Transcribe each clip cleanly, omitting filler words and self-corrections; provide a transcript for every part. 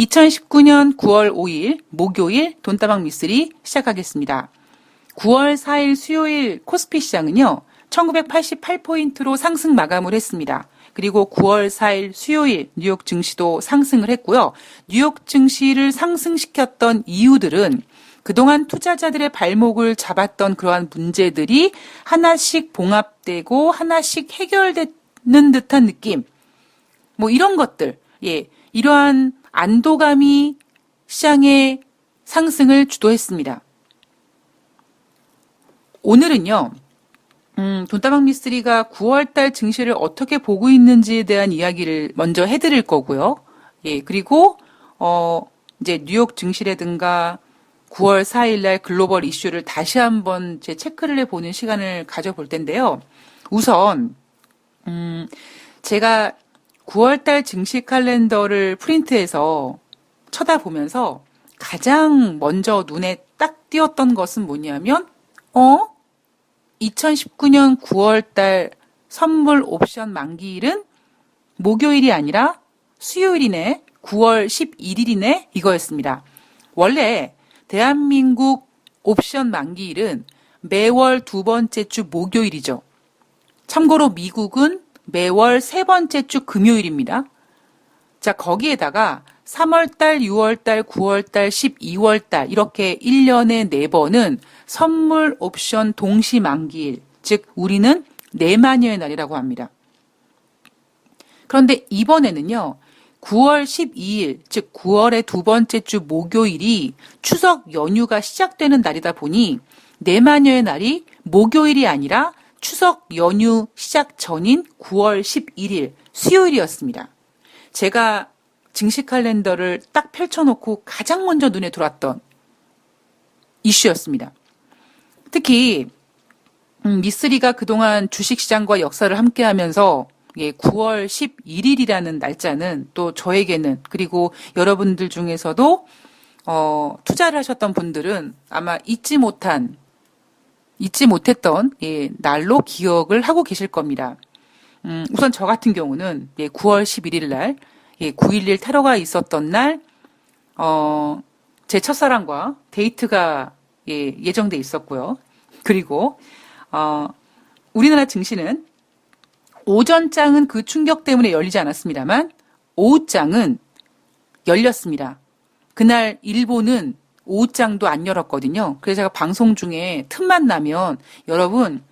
2019년 9월 5일 목요일 돈다방 미쓰리 시작하겠습니다. 9월 4일 수요일 코스피 시장은요. 1988포인트로 상승 마감을 했습니다. 그리고 9월 4일 수요일 뉴욕 증시도 상승을 했고요. 뉴욕 증시를 상승시켰던 이유들은 그동안 투자자들의 발목을 잡았던 그러한 문제들이 하나씩 봉합되고 하나씩 해결되는 듯한 느낌. 뭐 이런 것들. 이러한 안도감이 시장의 상승을 주도했습니다. 오늘은요. 돈다방 미쓰리가 9월달 증시를 어떻게 보고 있는지에 대한 이야기를 먼저 해드릴 거고요. 그리고 이제 뉴욕 증시라든가 9월 4일날 글로벌 이슈를 다시 한번 제 체크를 해보는 시간을 가져볼 텐데요. 우선 제가 9월달 증시 칼렌더를 프린트해서 쳐다보면서 가장 먼저 눈에 딱 띄었던 것은 뭐냐면 2019년 9월달 선물 옵션 만기일은 목요일이 아니라 수요일이네, 9월 11일이네 이거였습니다. 원래 대한민국 옵션 만기일은 매월 두 번째 주 목요일이죠. 참고로 미국은 매월 세 번째 주 금요일입니다. 자, 거기에다가 3월달, 6월달, 9월달, 12월달 이렇게 1년에 4번은 선물 옵션 동시 만기일, 즉 우리는 내만여의 날이라고 합니다. 그런데 이번에는요. 9월 12일, 즉 9월의 두 번째 주 목요일이 추석 연휴가 시작되는 날이다 보니 내만여의 날이 목요일이 아니라 추석 연휴 시작 전인 9월 11일 수요일이었습니다. 제가 증시 칼렌더를 딱 펼쳐놓고 가장 먼저 눈에 들어왔던 이슈였습니다. 특히 미쓰리가 그동안 주식시장과 역사를 함께하면서 9월 11일이라는 날짜는 또 저에게는 그리고 여러분들 중에서도 투자를 하셨던 분들은 아마 잊지 못했던 날로 기억을 하고 계실 겁니다. 우선 저 같은 경우는 9월 11일 날 9.11 테러가 있었던 날 제 첫사랑과 데이트가 예정돼 있었고요. 그리고 우리나라 증시는 오전장은 그 충격 때문에 열리지 않았습니다만 오후장은 열렸습니다. 그날 일본은 오후장도 안 열었거든요. 그래서 제가 방송 중에 틈만 나면 여러분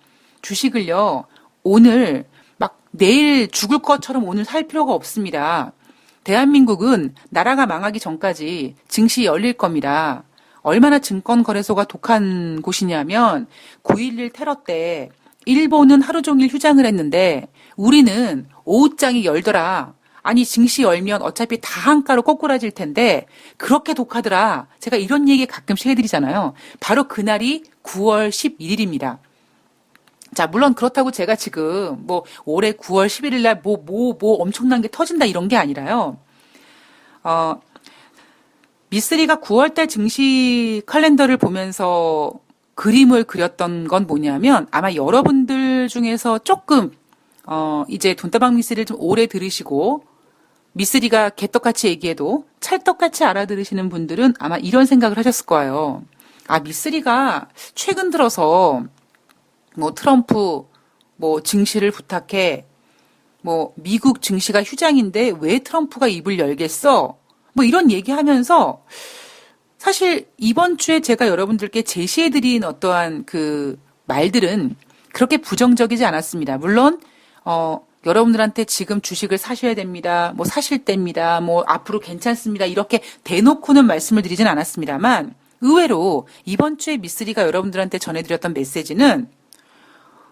주식을요 오늘 막 내일 죽을 것처럼 오늘 살 필요가 없습니다. 대한민국은 나라가 망하기 전까지 증시 열릴 겁니다. 얼마나 증권거래소가 독한 곳이냐면 9.11 테러 때 일본은 하루 종일 휴장을 했는데 우리는 오후장이 열더라. 아니 증시 열면 어차피 다 한가로 꼬꾸라질 텐데 그렇게 독하더라. 제가 이런 얘기 가끔씩 해드리잖아요. 바로 그날이 9월 11일입니다. 자, 물론 그렇다고 제가 지금 올해 9월 11일 날 엄청난 게 터진다 이런 게 아니라요. 미쓰리가 9월달 증시 칼렌더를 보면서 그림을 그렸던 건 뭐냐면 아마 여러분들 중에서 조금 이제 돈다방 미쓰리를 좀 오래 들으시고 미쓰리가 개떡같이 얘기해도 찰떡같이 알아들으시는 분들은 아마 이런 생각을 하셨을 거예요. 아, 미쓰리가 최근 들어서 트럼프 증시를 부탁해 미국 증시가 휴장인데 왜 트럼프가 입을 열겠어? 이런 얘기하면서 사실 이번 주에 제가 여러분들께 제시해드린 어떠한 그 말들은 그렇게 부정적이지 않았습니다. 물론 여러분들한테 지금 주식을 사셔야 됩니다. 사실 때입니다. 앞으로 괜찮습니다. 이렇게 대놓고는 말씀을 드리진 않았습니다만 의외로 이번 주에 미쓰리가 여러분들한테 전해드렸던 메시지는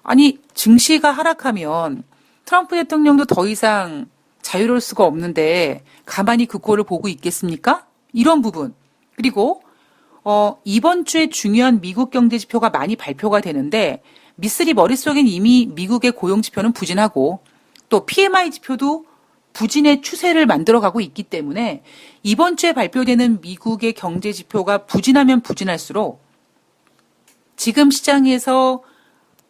아니 증시가 하락하면 트럼프 대통령도 더 이상 자유로울 수가 없는데 가만히 그 꼴을 보고 있겠습니까? 이런 부분. 그리고 이번 주에 중요한 미국 경제 지표가 많이 발표가 되는데 미쓰리 머릿속엔 이미 미국의 고용 지표는 부진하고 또 PMI 지표도 부진의 추세를 만들어가고 있기 때문에 이번 주에 발표되는 미국의 경제 지표가 부진하면 부진할수록 지금 시장에서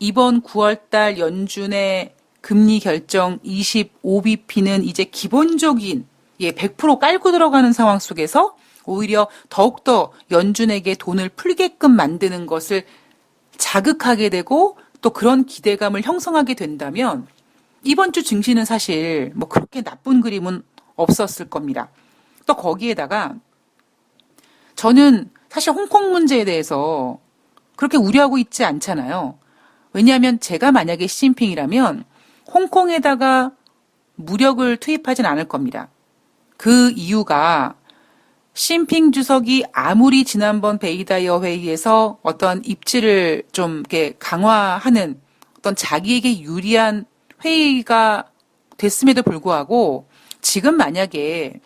이번 9월달 연준의 금리 결정 25bp는 이제 기본적인 100% 깔고 들어가는 상황 속에서 오히려 더욱더 연준에게 돈을 풀게끔 만드는 것을 자극하게 되고 또 그런 기대감을 형성하게 된다면 이번 주 증시는 사실 뭐 그렇게 나쁜 그림은 없었을 겁니다. 또 거기에다가 저는 사실 홍콩 문제에 대해서 그렇게 우려하고 있지 않잖아요. 왜냐하면 제가 만약에 시진핑이라면 홍콩에다가 무력을 투입하진 않을 겁니다. 그 이유가 시진핑 주석이 아무리 지난번 베이다이어 회의에서 어떤 입지를 좀 이렇게 강화하는 어떤 자기에게 유리한 회의가 됐음에도 불구하고 지금 만약에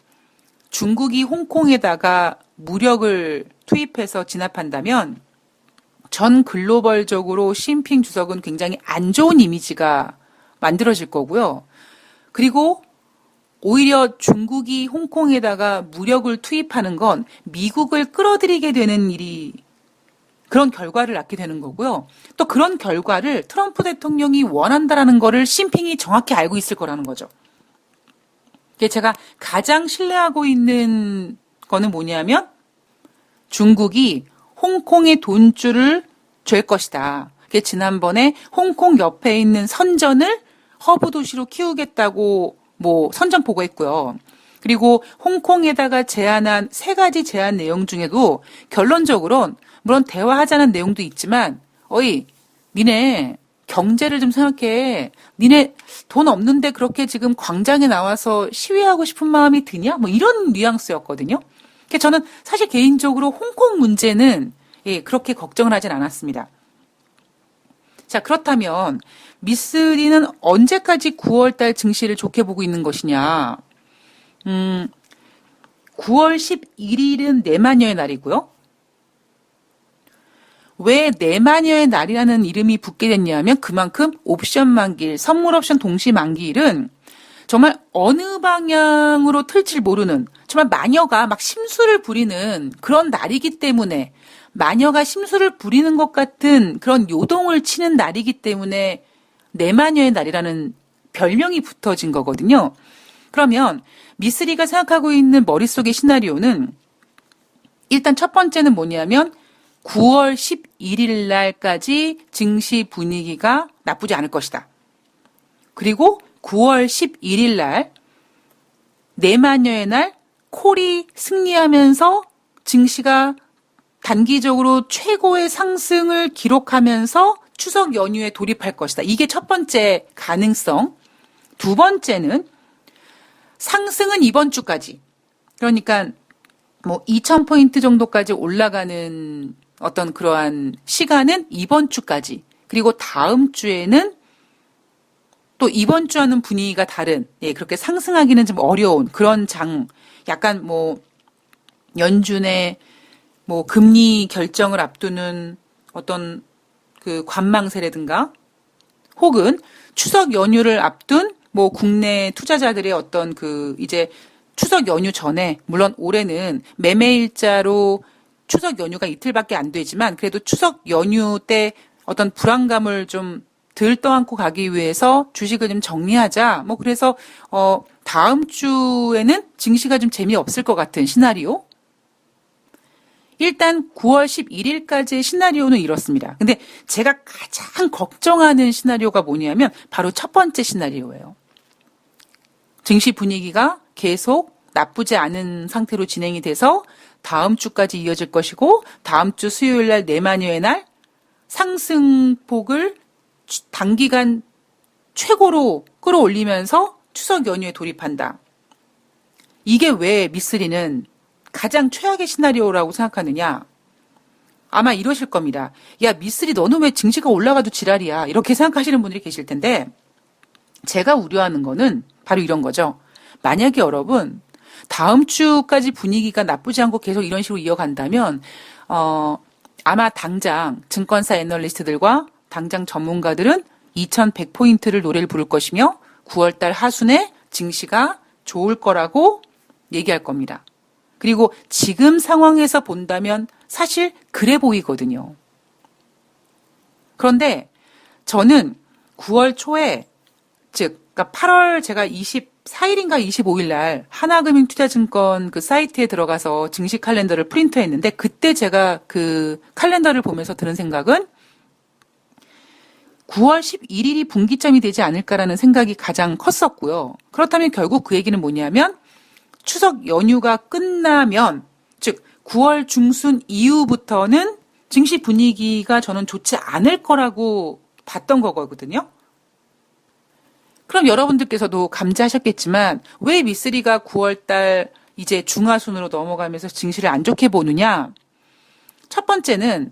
중국이 홍콩에다가 무력을 투입해서 진압한다면 전 글로벌적으로 시진핑 주석은 굉장히 안 좋은 이미지가 만들어질 거고요. 그리고 오히려 중국이 홍콩에다가 무력을 투입하는 건 미국을 끌어들이게 되는 일이 그런 결과를 낳게 되는 거고요. 또 그런 결과를 트럼프 대통령이 원한다라는 거를 시진핑이 정확히 알고 있을 거라는 거죠. 제가 가장 신뢰하고 있는 거는 뭐냐면 중국이 홍콩의 돈줄을 잴 것이다. 지난번에 홍콩 옆에 있는 선전을 허브 도시로 키우겠다고 선전 보고했고요. 그리고 홍콩에다가 제안한 3가지 제안 내용 중에도 결론적으로는 물론 대화하자는 내용도 있지만 니네 경제를 좀 생각해. 니네 돈 없는데 그렇게 지금 광장에 나와서 시위하고 싶은 마음이 드냐? 이런 뉘앙스였거든요. 저는 사실 개인적으로 홍콩 문제는 그렇게 걱정을 하진 않았습니다. 자, 그렇다면 미쓰리는 언제까지 9월달 증시를 좋게 보고 있는 것이냐? 9월 11일은 내마녀의 날이고요. 왜 내마녀의 날이라는 이름이 붙게 됐냐면 그만큼 옵션 만기일, 선물 옵션 동시 만기일은 정말 어느 방향으로 틀지 모르는 정말 마녀가 막 심술을 부리는 그런 날이기 때문에 마녀가 심술을 부리는 것 같은 그런 요동을 치는 날이기 때문에 내마녀의 날이라는 별명이 붙어진 거거든요. 그러면 미쓰리가 생각하고 있는 머릿속의 시나리오는 일단 첫 번째는 뭐냐면 9월 11일 날까지 증시 분위기가 나쁘지 않을 것이다. 그리고 9월 11일 날 내마녀의 날 콜이 승리하면서 증시가 단기적으로 최고의 상승을 기록하면서 추석 연휴에 돌입할 것이다. 이게 첫 번째 가능성. 두 번째는 상승은 이번 주까지. 그러니까 2,000포인트 정도까지 올라가는 어떤 그러한 시간은 이번 주까지. 그리고 다음 주에는 또 이번 주와는 분위기가 다른, 그렇게 상승하기는 좀 어려운 그런 약간 연준의 금리 결정을 앞두는 어떤 그 관망세라든가 혹은 추석 연휴를 앞둔 국내 투자자들의 어떤 이제 추석 연휴 전에 물론 올해는 매매일자로 추석 연휴가 이틀밖에 안 되지만 그래도 추석 연휴 때 어떤 불안감을 좀 덜 떠안고 가기 위해서 주식을 좀 정리하자. 그래서 다음 주에는 증시가 좀 재미없을 것 같은 시나리오. 일단 9월 11일까지의 시나리오는 이렇습니다. 근데 제가 가장 걱정하는 시나리오가 뭐냐면 바로 첫 번째 시나리오예요. 증시 분위기가 계속 나쁘지 않은 상태로 진행이 돼서 다음 주까지 이어질 것이고 다음 주 수요일 날 내마녀의 날 상승폭을 단기간 최고로 끌어올리면서 추석 연휴에 돌입한다. 이게 왜 미쓰리는 가장 최악의 시나리오라고 생각하느냐? 아마 이러실 겁니다. 야, 미쓰리 너는 왜 증시가 올라가도 지랄이야? 이렇게 생각하시는 분들이 계실 텐데 제가 우려하는 거는 바로 이런 거죠. 만약에 여러분 다음 주까지 분위기가 나쁘지 않고 계속 이런 식으로 이어간다면 아마 당장 증권사 애널리스트들과 당장 전문가들은 2,100포인트를 노래를 부를 것이며 9월달 하순에 증시가 좋을 거라고 얘기할 겁니다. 그리고 지금 상황에서 본다면 사실 그래 보이거든요. 그런데 저는 9월 초에 그러니까 8월 제가 24일인가 25일 날 하나금융투자증권 그 사이트에 들어가서 증시 칼렌더를 프린트했는데 그때 제가 그 칼렌더를 보면서 드는 생각은 9월 11일이 분기점이 되지 않을까라는 생각이 가장 컸었고요. 그렇다면 결국 그 얘기는 뭐냐면 추석 연휴가 끝나면 즉 9월 중순 이후부터는 증시 분위기가 저는 좋지 않을 거라고 봤던 거거든요. 그럼 여러분들께서도 감지하셨겠지만 왜 미쓰리가 9월 달 이제 중하순으로 넘어가면서 증시를 안 좋게 보느냐? 첫 번째는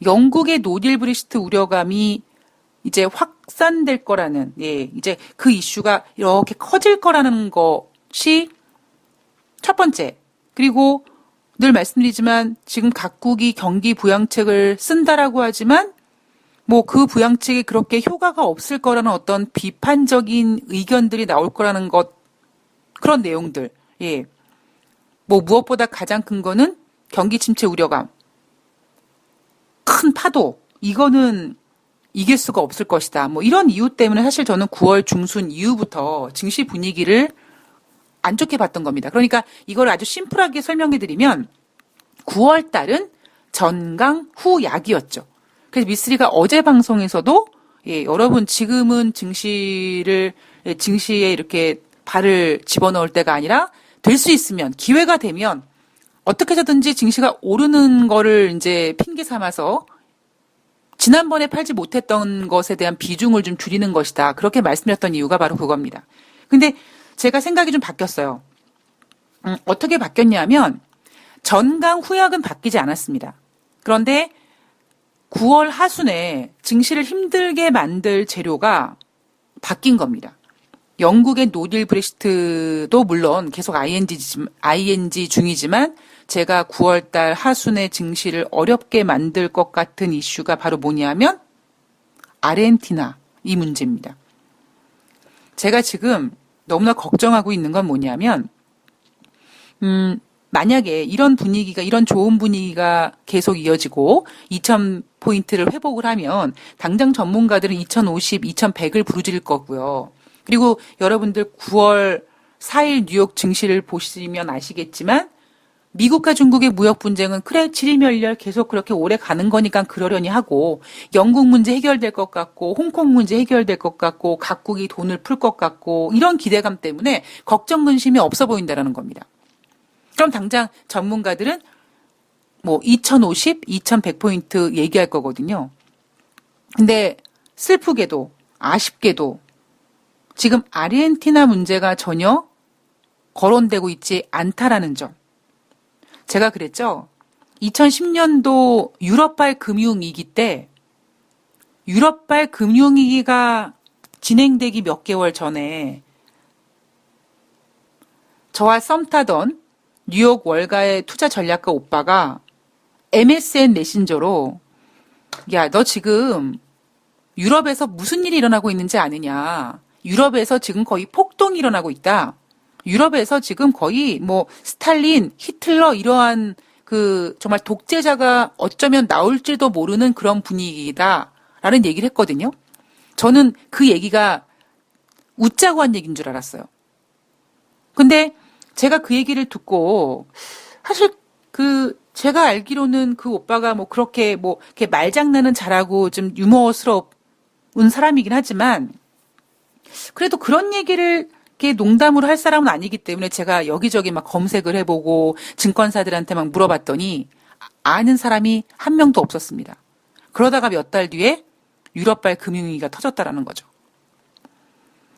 영국의 노딜 브렉시트 우려감이 이제 확산될 거라는, 이제 그 이슈가 이렇게 커질 거라는 것이 첫 번째. 그리고 늘 말씀드리지만 지금 각국이 경기 부양책을 쓴다라고 하지만 뭐 그 부양책이 그렇게 효과가 없을 거라는 어떤 비판적인 의견들이 나올 거라는 것, 그런 내용들. 뭐 무엇보다 가장 큰 거는 경기 침체 우려감. 큰 파도. 이거는 이길 수가 없을 것이다. 뭐 이런 이유 때문에 사실 저는 9월 중순 이후부터 증시 분위기를 안 좋게 봤던 겁니다. 그러니까 이걸 아주 심플하게 설명해 드리면 9월 달은 전강 후약이었죠. 그래서 미쓰리가 어제 방송에서도 여러분 지금은 증시에 이렇게 발을 집어넣을 때가 아니라 될 수 있으면 기회가 되면 어떻게 해서든지 증시가 오르는 거를 이제 핑계 삼아서 지난번에 팔지 못했던 것에 대한 비중을 좀 줄이는 것이다. 그렇게 말씀드렸던 이유가 바로 그겁니다. 근데 제가 생각이 좀 바뀌었어요. 어떻게 바뀌었냐면 전강 후약은 바뀌지 않았습니다. 그런데 9월 하순에 증시를 힘들게 만들 재료가 바뀐 겁니다. 영국의 노딜 브렉시트도 물론 계속 ING 중이지만 제가 9월 달 하순에 증시를 어렵게 만들 것 같은 이슈가 바로 뭐냐면 아르헨티나 이 문제입니다. 제가 지금 너무나 걱정하고 있는 건 뭐냐면 만약에 이런 분위기가, 이런 좋은 분위기가 계속 이어지고 2000포인트를 회복을 하면 당장 전문가들은 2050, 2100을 부르짖을 거고요. 그리고 여러분들 9월 4일 뉴욕 증시를 보시면 아시겠지만 미국과 중국의 무역 분쟁은 그래 지리멸렬 계속 그렇게 오래 가는 거니까 그러려니 하고 영국 문제 해결될 것 같고 홍콩 문제 해결될 것 같고 각국이 돈을 풀 것 같고 이런 기대감 때문에 걱정 근심이 없어 보인다라는 겁니다. 그럼 당장 전문가들은 뭐 2050, 2100포인트 얘기할 거거든요. 근데 슬프게도 아쉽게도 지금 아르헨티나 문제가 전혀 거론되고 있지 않다라는 점. 제가 그랬죠. 2010년도 유럽발 금융위기 때 유럽발 금융위기가 진행되기 몇 개월 전에 저와 썸 타던 뉴욕 월가의 투자 전략가 오빠가 MSN 메신저로 야, 너 지금 유럽에서 무슨 일이 일어나고 있는지 아느냐. 유럽에서 지금 거의 폭동이 일어나고 있다. 유럽에서 지금 거의 뭐 스탈린, 히틀러 이러한 그 정말 독재자가 어쩌면 나올지도 모르는 그런 분위기다라는 얘기를 했거든요. 저는 그 얘기가 웃자고 한 얘기인 줄 알았어요. 근데 제가 그 얘기를 듣고 사실 그 제가 알기로는 그 오빠가 뭐 그렇게 뭐 이렇게 말장난은 잘하고 좀 유머스러운 사람이긴 하지만 그래도 그런 얘기를 이렇게 농담으로 할 사람은 아니기 때문에 제가 여기저기 막 검색을 해보고 증권사들한테 막 물어봤더니 아는 사람이 한 명도 없었습니다. 그러다가 몇 달 뒤에 유럽발 금융위기가 터졌다라는 거죠.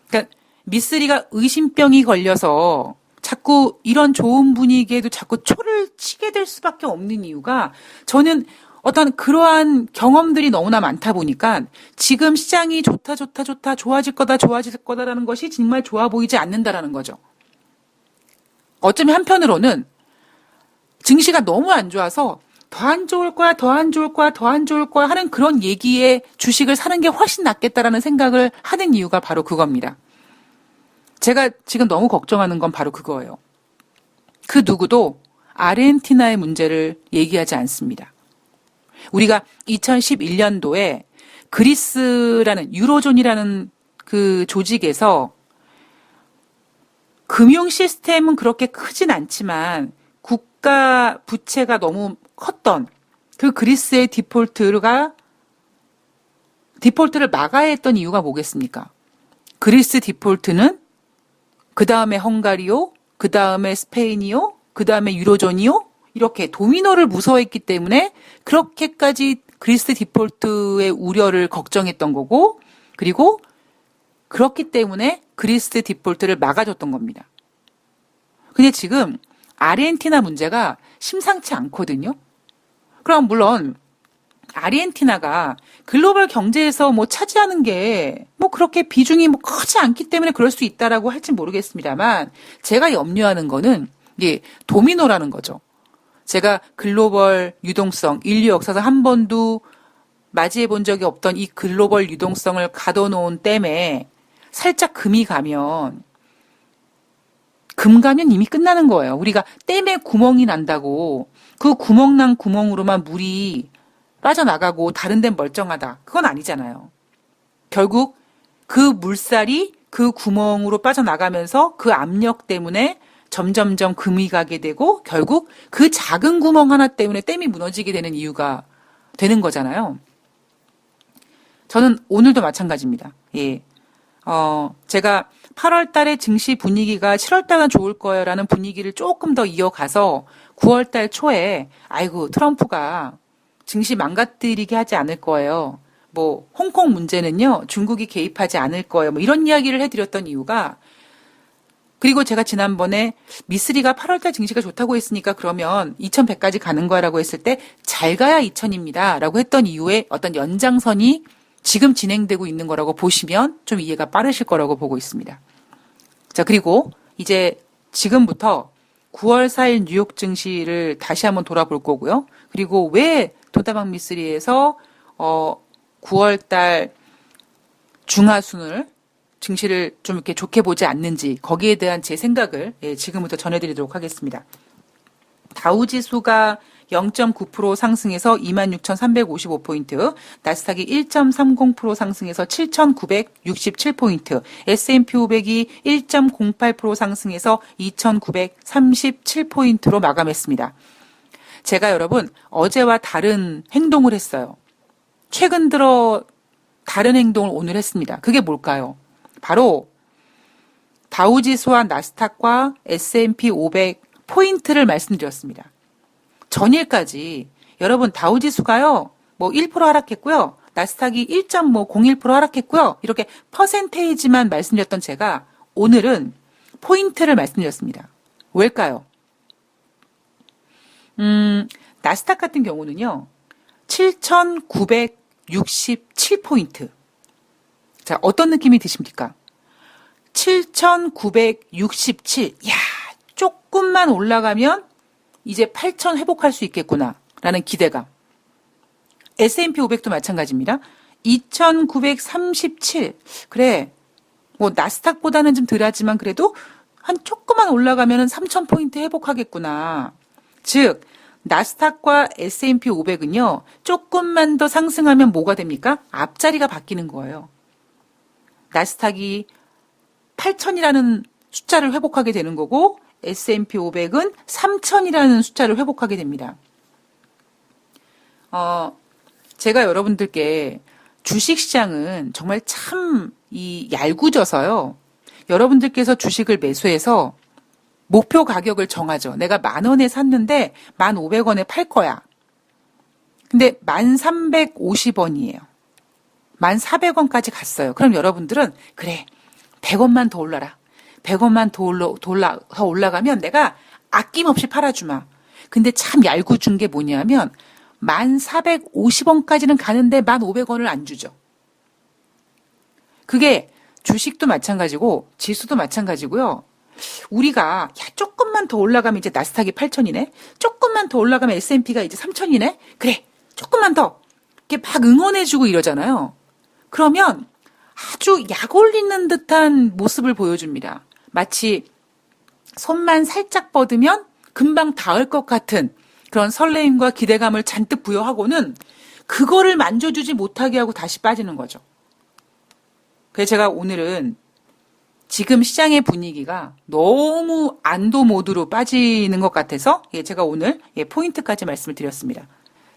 그러니까 미쓰리가 의심병이 걸려서 자꾸 이런 좋은 분위기에도 자꾸 초를 치게 될 수밖에 없는 이유가 저는 어떤 그러한 경험들이 너무나 많다 보니까 지금 시장이 좋다 좋아질 거다라는 것이 정말 좋아 보이지 않는다라는 거죠. 어쩌면 한편으로는 증시가 너무 안 좋아서 더 안 좋을 거야 하는 그런 얘기에 주식을 사는 게 훨씬 낫겠다라는 생각을 하는 이유가 바로 그겁니다. 제가 지금 너무 걱정하는 건 바로 그거예요. 그 누구도 아르헨티나의 문제를 얘기하지 않습니다. 우리가 2011년도에 그리스라는 유로존이라는 그 조직에서 금융 시스템은 그렇게 크진 않지만 국가 부채가 너무 컸던 그 그리스의 디폴트를 막아야 했던 이유가 뭐겠습니까? 그리스 디폴트는 그 다음에 헝가리요, 그 다음에 스페인이요, 그 다음에 유로존이요, 이렇게 도미노를 무서워했기 때문에 그렇게까지 그리스 디폴트의 우려를 걱정했던 거고, 그리고 그렇기 때문에 그리스 디폴트를 막아줬던 겁니다. 근데 지금 아르헨티나 문제가 심상치 않거든요. 그럼 물론 아르헨티나가 글로벌 경제에서 뭐 차지하는 게 뭐 그렇게 비중이 뭐 크지 않기 때문에 그럴 수 있다라고 할지 모르겠습니다만, 제가 염려하는 거는 이게 도미노라는 거죠. 제가 글로벌 유동성, 인류 역사상 한 번도 맞이해 본 적이 없던 이 글로벌 유동성을 가둬놓은 댐에 살짝 금이 가면 이미 끝나는 거예요. 우리가 댐에 구멍이 난다고 그 구멍 난 구멍으로만 물이 빠져나가고 다른 데는 멀쩡하다. 그건 아니잖아요. 결국 그 물살이 그 구멍으로 빠져나가면서 그 압력 때문에 점점점 금이 가게 되고 결국 그 작은 구멍 하나 때문에 댐이 무너지게 되는 이유가 되는 거잖아요. 저는 오늘도 마찬가지입니다. 예. 제가 8월 달에 증시 분위기가 7월 달은 좋을 거예요라는 분위기를 조금 더 이어가서 9월 달 초에 아이고 트럼프가 증시 망가뜨리게 하지 않을 거예요. 뭐 홍콩 문제는요. 중국이 개입하지 않을 거예요. 뭐 이런 이야기를 해드렸던 이유가, 그리고 제가 지난번에 미쓰리가 8월 달 증시가 좋다고 했으니까 그러면 2100까지 가는 거야라고 했을 때 잘 가야 2000입니다. 라고 했던 이유에 어떤 연장선이 지금 진행되고 있는 거라고 보시면 좀 이해가 빠르실 거라고 보고 있습니다. 자, 그리고 이제 지금부터 9월 4일 뉴욕 증시를 다시 한번 돌아볼 거고요. 그리고 왜 돈다방 미쓰리에서 9월 달 중하순을 증시를 좀 이렇게 좋게 보지 않는지, 거기에 대한 제 생각을 지금부터 전해드리도록 하겠습니다. 다우지수가 0.9% 상승해서 26,355포인트, 나스닥이 1.30% 상승해서 7,967포인트, S&P 500이 1.08% 상승해서 2,937포인트로 마감했습니다. 제가 여러분 어제와 다른 행동을 했어요. 최근 들어 다른 행동을 오늘 했습니다. 그게 뭘까요? 바로 다우지수와 나스닥과 S&P 500 포인트를 말씀드렸습니다. 전일까지 여러분 다우지수가요, 뭐 1% 하락했고요, 나스닥이 1.01% 하락했고요, 이렇게 퍼센테이지만 말씀드렸던 제가 오늘은 포인트를 말씀드렸습니다. 왜일까요? 나스닥 같은 경우는요, 7,967포인트. 자, 어떤 느낌이 드십니까? 7,967. 야, 조금만 올라가면 이제 8,000 회복할 수 있겠구나 라는 기대감. S&P 500도 마찬가지입니다. 2,937. 그래, 뭐 나스닥보다는 좀 덜하지만 그래도 한 조금만 올라가면 3,000포인트 회복하겠구나. 즉 나스닥과 S&P 500은요. 조금만 더 상승하면 뭐가 됩니까? 앞자리가 바뀌는 거예요. 나스닥이 8,000이라는 숫자를 회복하게 되는 거고 S&P 500은 3,000이라는 숫자를 회복하게 됩니다. 제가 여러분들께 주식시장은 정말 참 얄궂어서요. 여러분들께서 주식을 매수해서 목표 가격을 정하죠. 내가 10,000원에 샀는데 1,500원에 팔 거야. 근데 1,350원이에요. 1,400원까지 갔어요. 그럼 여러분들은 그래, 100원만 더 올라라. 100원만 더 올라가면 내가 아낌없이 팔아주마. 근데 참 얄궂은 게 뭐냐면 1,450원까지는 가는데 1,500원을 안 주죠. 그게 주식도 마찬가지고 지수도 마찬가지고요. 우리가 조금만 더 올라가면 이제 나스닥이 8,000이네. 조금만 더 올라가면 S&P가 이제 3,000이네. 그래, 조금만 더. 이렇게 막 응원해주고 이러잖아요. 그러면 아주 약 올리는 듯한 모습을 보여줍니다. 마치 손만 살짝 뻗으면 금방 닿을 것 같은 그런 설레임과 기대감을 잔뜩 부여하고는 그거를 만져주지 못하게 하고 다시 빠지는 거죠. 그래서 제가 오늘은 지금 시장의 분위기가 너무 안도 모드로 빠지는 것 같아서 제가 오늘 포인트까지 말씀을 드렸습니다.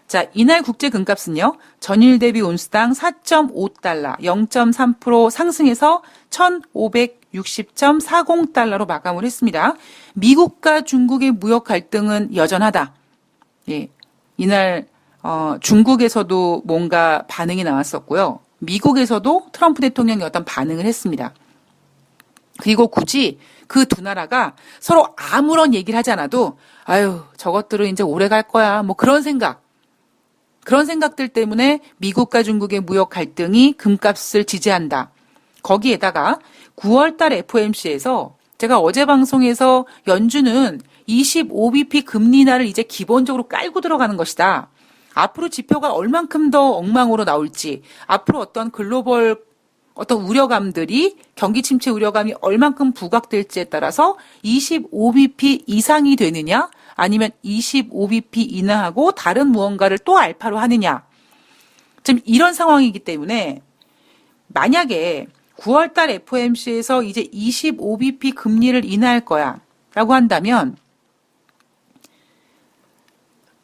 자, 이날 국제 금값은요, 전일 대비 온스당 4.5달러, 0.3% 상승해서 1,560.40달러로 마감을 했습니다. 미국과 중국의 무역 갈등은 여전하다. 예, 이날 중국에서도 뭔가 반응이 나왔었고요. 미국에서도 트럼프 대통령이 어떤 반응을 했습니다. 그리고 굳이 그 두 나라가 서로 아무런 얘기를 하지 않아도 아유, 저것들은 이제 오래 갈 거야. 뭐 그런 생각들 때문에 미국과 중국의 무역 갈등이 금값을 지지한다. 거기에다가 9월달 FOMC에서 제가 어제 방송에서 연준은 25bp 금리 인하를 이제 기본적으로 깔고 들어가는 것이다. 앞으로 지표가 얼만큼 더 엉망으로 나올지, 앞으로 어떤 글로벌 어떤 우려감들이 경기 침체 우려감이 얼만큼 부각될지에 따라서 25bp 이상이 되느냐 아니면 25bp 인하하고 다른 무언가를 또 알파로 하느냐. 지금 이런 상황이기 때문에 만약에 9월달 FOMC에서 이제 25bp 금리를 인하할 거야 라고 한다면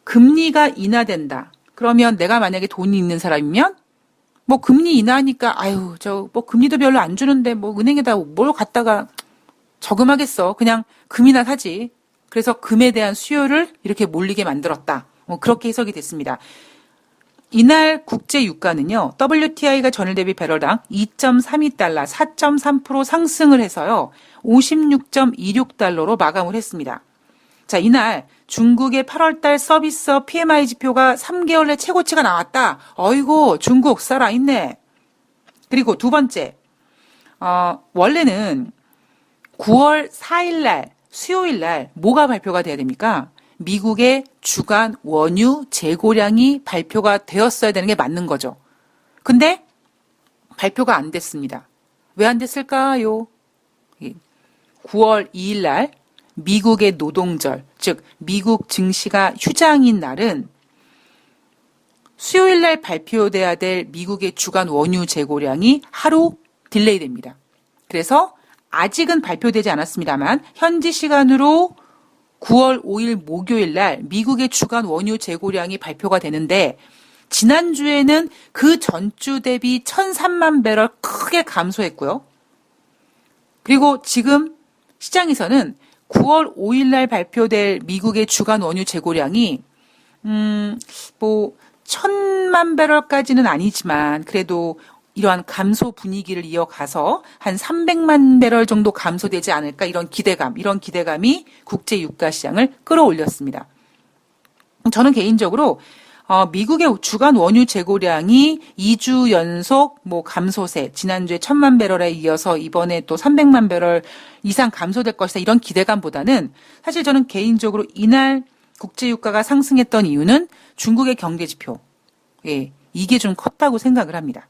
금리가 인하된다. 그러면 내가 만약에 돈이 있는 사람이면 뭐 금리 인하하니까 아유 저 뭐 금리도 별로 안 주는데 뭐 은행에다 뭘 갖다가 저금하겠어. 그냥 금이나 사지. 그래서 금에 대한 수요를 이렇게 몰리게 만들었다. 뭐 그렇게 해석이 됐습니다. 이날 국제 유가는요. WTI가 전일 대비 배럴당 2.32달러 4.3% 상승을 해서요. 56.26달러로 마감을 했습니다. 자, 이날 중국의 8월달 서비스업 PMI 지표가 3개월 내 최고치가 나왔다. 어이고 중국 살아있네. 그리고 두 번째, 원래는 9월 4일 날 수요일 날 뭐가 발표가 돼야 됩니까? 미국의 주간 원유 재고량이 발표가 되었어야 되는 게 맞는 거죠. 근데 발표가 안 됐습니다. 왜 안 됐을까요? 9월 2일 날 미국의 노동절, 즉 미국 증시가 휴장인 날은 수요일 날 발표돼야 될 미국의 주간 원유 재고량이 하루 딜레이 됩니다. 그래서 아직은 발표되지 않았습니다만 현지 시간으로 9월 5일 목요일 날 미국의 주간 원유 재고량이 발표가 되는데 지난주에는 그 전주 대비 1,003만 배럴 크게 감소했고요. 그리고 지금 시장에서는 9월 5일 날 발표될 미국의 주간 원유 재고량이 뭐 1,000만 배럴까지는 아니지만 그래도 이러한 감소 분위기를 이어가서 한 300만 배럴 정도 감소되지 않을까 이런 기대감이 국제 유가 시장을 끌어올렸습니다. 저는 개인적으로 미국의 주간 원유 재고량이 2주 연속 뭐 감소세, 지난주에 1,000만 배럴에 이어서 이번에 또 300만 배럴 이상 감소될 것이다 이런 기대감보다는 사실 저는 개인적으로 이날 국제 유가가 상승했던 이유는 중국의 경제 지표, 이게 좀 컸다고 생각을 합니다.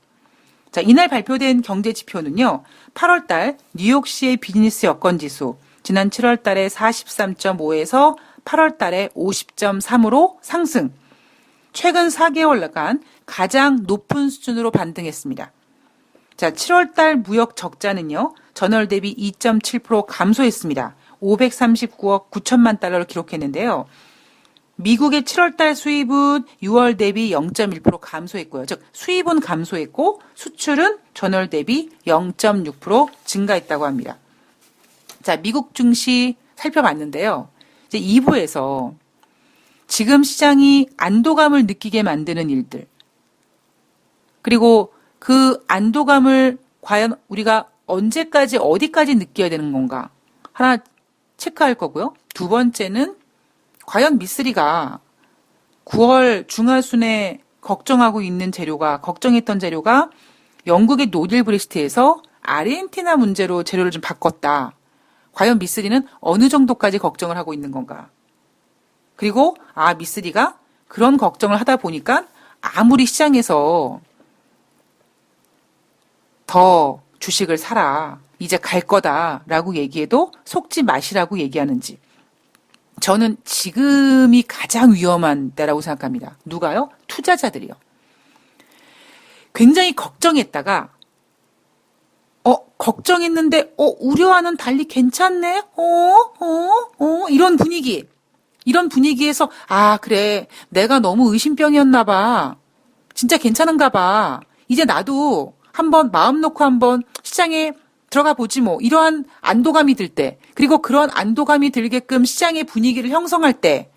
자, 이날 발표된 경제 지표는요. 8월 달 뉴욕시의 비즈니스 여건 지수 지난 7월 달에 43.5에서 8월 달에 50.3으로 상승. 최근 4개월간 가장 높은 수준으로 반등했습니다. 자, 7월 달 무역 적자는요. 전월 대비 2.7% 감소했습니다. 539억 9천만 달러를 기록했는데요. 미국의 7월 달 수입은 6월 대비 0.1% 감소했고요. 즉 수입은 감소했고 수출은 전월 대비 0.6% 증가했다고 합니다. 자, 미국 증시 살펴봤는데요. 이제 2부에서 지금 시장이 안도감을 느끼게 만드는 일들, 그리고 그 안도감을 과연 우리가 언제까지 어디까지 느껴야 되는 건가 하나 체크할 거고요. 두 번째는 과연 미쓰리가 9월 중하순에 걱정했던 재료가 영국의 노딜 브렉시트에서 아르헨티나 문제로 재료를 좀 바꿨다. 과연 미쓰리는 어느 정도까지 걱정을 하고 있는 건가? 그리고 미쓰리가 그런 걱정을 하다 보니까 아무리 시장에서 더 주식을 사라, 이제 갈 거다라고 얘기해도 속지 마시라고 얘기하는지. 저는 지금이 가장 위험한 때라고 생각합니다. 누가요? 투자자들이요. 굉장히 걱정했다가 걱정했는데, 우려와는 달리 괜찮네? 이런 분위기. 이런 분위기에서, 그래. 내가 너무 의심병이었나 봐. 진짜 괜찮은가 봐. 이제 나도 한번 마음 놓고 한번 시장에 들어가 보지 뭐. 이러한 안도감이 들 때, 그리고 그런 안도감이 들게끔 시장의 분위기를 형성할 때,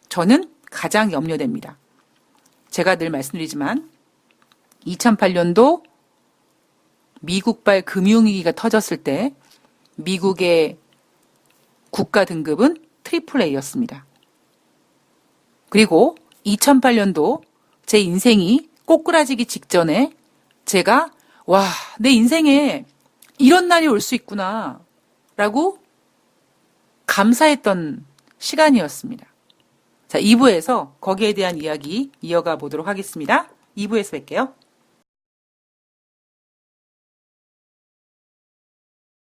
저는 가장 염려됩니다. 제가 늘 말씀드리지만, 2008년도 미국발 금융위기가 터졌을 때 미국의 국가 등급은 트리플 A였습니다. 그리고 2008년도 제 인생이 꼬꾸라지기 직전에 제가 내 인생에 이런 날이 올 수 있구나 라고 감사했던 시간이었습니다. 자, 2부에서 거기에 대한 이야기 이어가 보도록 하겠습니다. 2부에서 뵐게요.